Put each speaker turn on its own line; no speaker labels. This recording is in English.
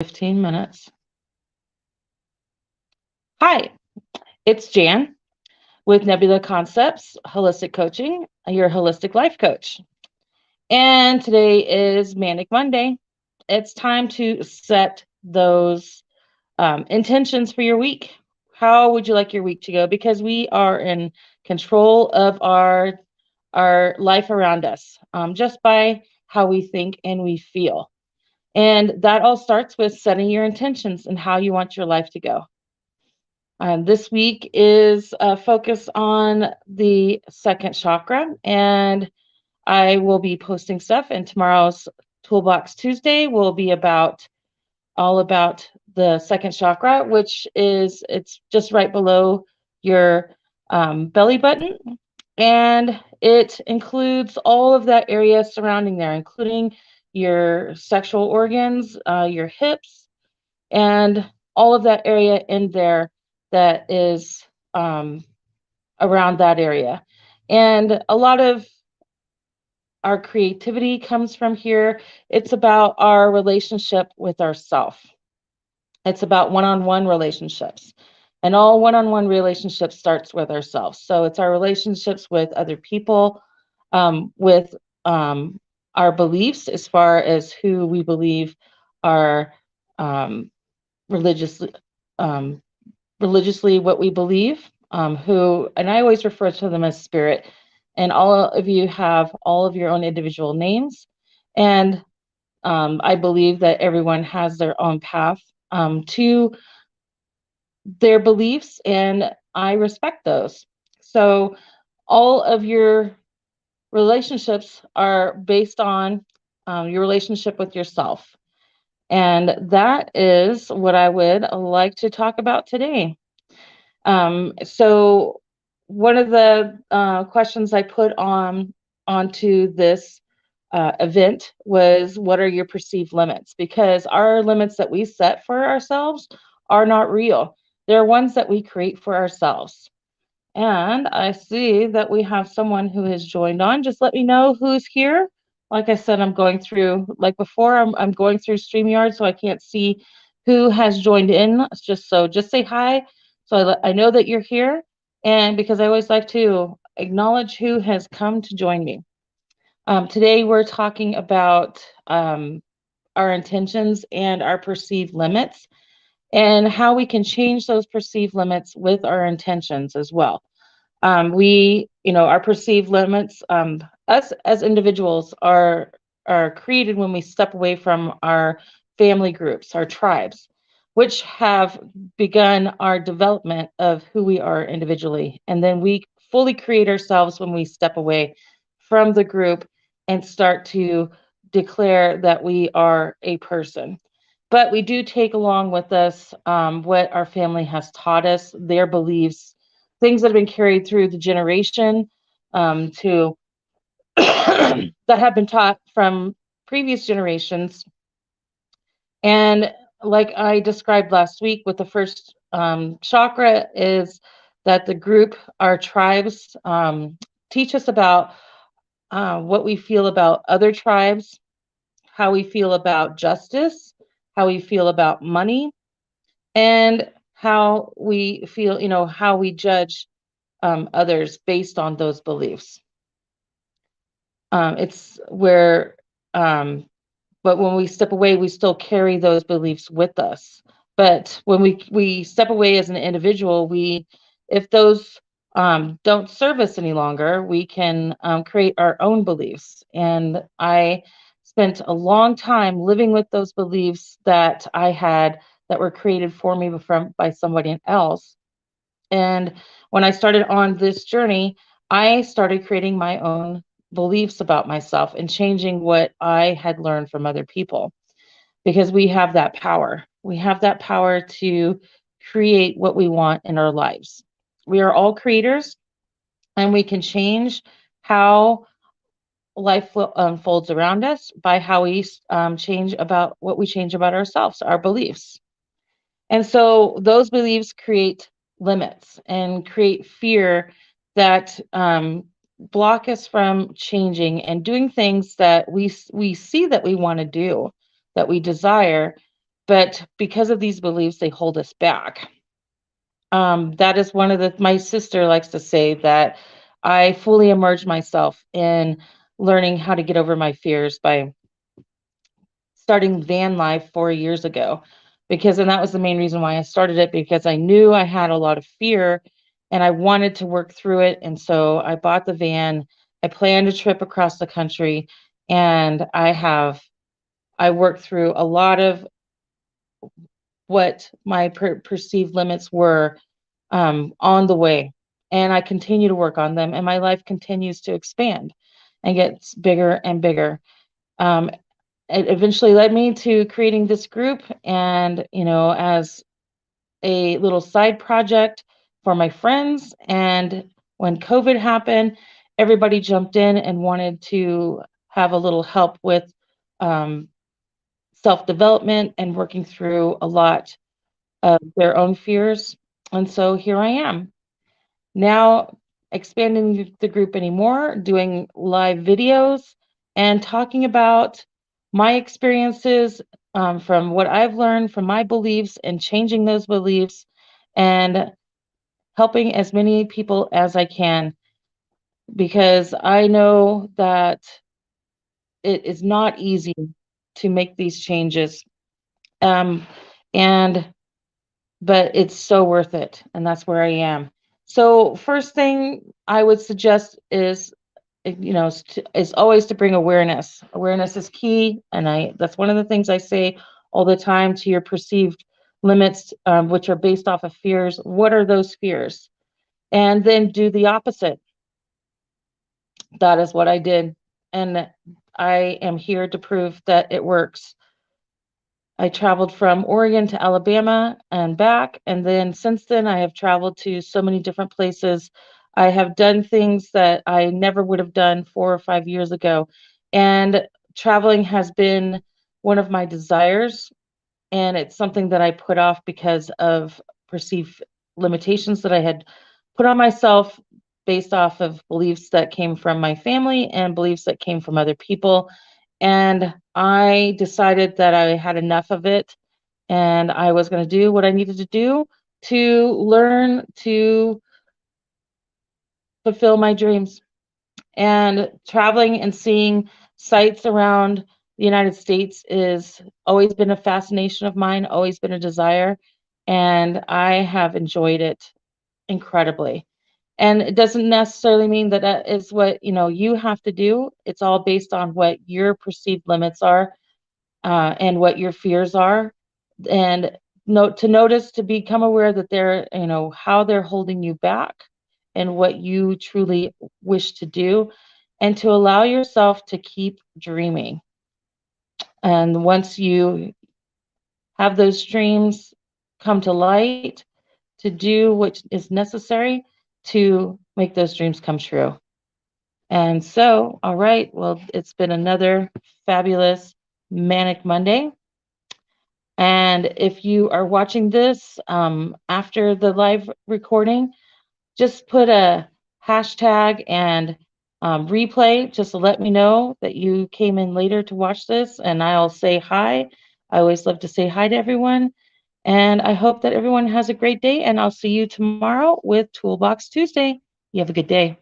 15 minutes. Hi, it's Jan with Nebula Concepts Holistic Coaching, your holistic life coach. And today is Manic Monday. It's time to set those intentions for your week. How would you like your week to go? Because we are in control of our life around us, just by how we think and we feel. And that all starts with setting your intentions and how you want your life to go. This week is a focus on the second chakra, and I will be posting stuff. And tomorrow's Toolbox Tuesday will be all about the second chakra, which it's just right below your belly button, and it includes all of that area surrounding there, including your sexual organs, your hips, and all of that area in there that is around that area. And a lot of our creativity comes from here. It's about our relationship with ourself. It's about one-on-one relationships. And all one-on-one relationships starts with ourselves. So it's our relationships with other people, with our beliefs as far as who we believe are um, religiously um, religiously what we believe, who, and I always refer to them as spirit. And all of you have all of your own individual names. And I believe that everyone has their own path to their beliefs, and I respect those. So all of your relationships are based on your relationship with yourself. And that is what I would like to talk about today. So one of the questions I put onto this event was, what are your perceived limits? Because our limits that we set for ourselves are not real. They're ones that we create for ourselves. And I see that we have someone who has joined on. Just let me know who's here. Like I said, I'm going through, like before, I'm going through StreamYard, so I can't see who has joined in. Just say hi, so I know that you're here. And because I always like to acknowledge who has come to join me. Today we're talking about our intentions and our perceived limits, and how we can change those perceived limits with our intentions as well. Our perceived limits, us as individuals are created when we step away from our family groups, our tribes, which have begun our development of who we are individually. And then we fully create ourselves when we step away from the group and start to declare that we are a person. But we do take along with us what our family has taught us, their beliefs, things that have been carried through the generation, to that have been taught from previous generations. And like I described last week with the first chakra, is that the group, our tribes, teach us about what we feel about other tribes, how we feel about justice, how we feel about money, and how we feel, how we judge others based on those beliefs. It's where, but when we step away, we still carry those beliefs with us. But when we step away as an individual, if those don't serve us any longer, we can create our own beliefs. And I spent a long time living with those beliefs that I had that were created for me by somebody else. And when I started on this journey, I started creating my own beliefs about myself and changing what I had learned from other people, because we have that power. We have that power to create what we want in our lives. We are all creators, and we can change how life unfolds around us by how we change about what we change about ourselves, our beliefs. And so those beliefs create limits and create fear that block us from changing and doing things that we see that we want to do, that we desire. But because of these beliefs, they hold us back. That is one of my sister likes to say that I fully immersed myself in learning how to get over my fears by starting van life 4 years ago. And that was the main reason why I started it, because I knew I had a lot of fear and I wanted to work through it. And so I bought the van, I planned a trip across the country, and I worked through a lot of what my perceived limits were on the way. And I continue to work on them, and my life continues to expand and gets bigger and bigger. Um, it eventually led me to creating this group, and, as a little side project for my friends. And when COVID happened, everybody jumped in and wanted to have a little help with um, self development and working through a lot of their own fears. And so here I am now, expanding the group anymore, doing live videos and talking about my experiences, from what I've learned from my beliefs and changing those beliefs, and helping as many people as I can, because I know that it is not easy to make these changes. Um, and but it's so worth it, and that's where I am. So first thing I would suggest is, is always to bring awareness. Awareness is key, and I that's one of the things I say all the time to your perceived limits, which are based off of fears. What are those fears? And then do the opposite. That is what I did, and I am here to prove that it works. I traveled from Oregon to Alabama and back. And then since then, I have traveled to so many different places. I have done things that I never would have done 4 or 5 years ago. And traveling has been one of my desires. And it's something that I put off because of perceived limitations that I had put on myself based off of beliefs that came from my family and beliefs that came from other people. And I decided that I had enough of it, and I was going to do what I needed to do to learn to fulfill my dreams. And traveling and seeing sights around the United States is always been a fascination of mine, always been a desire, and I have enjoyed it incredibly. And it doesn't necessarily mean that that is what you have to do. It's all based on what your perceived limits are, and what your fears are, and notice, to become aware that they're, how they're holding you back and what you truly wish to do, and to allow yourself to keep dreaming. And once you have those dreams come to light, to do what is necessary to make those dreams come true. And so, all right, well, it's been another fabulous Manic Monday. And if you are watching this after the live recording, just put a hashtag and replay, just to let me know that you came in later to watch this, and I'll say hi. I always love to say hi to everyone. And I hope that everyone has a great day, and I'll see you tomorrow with Toolbox Tuesday. You have a good day.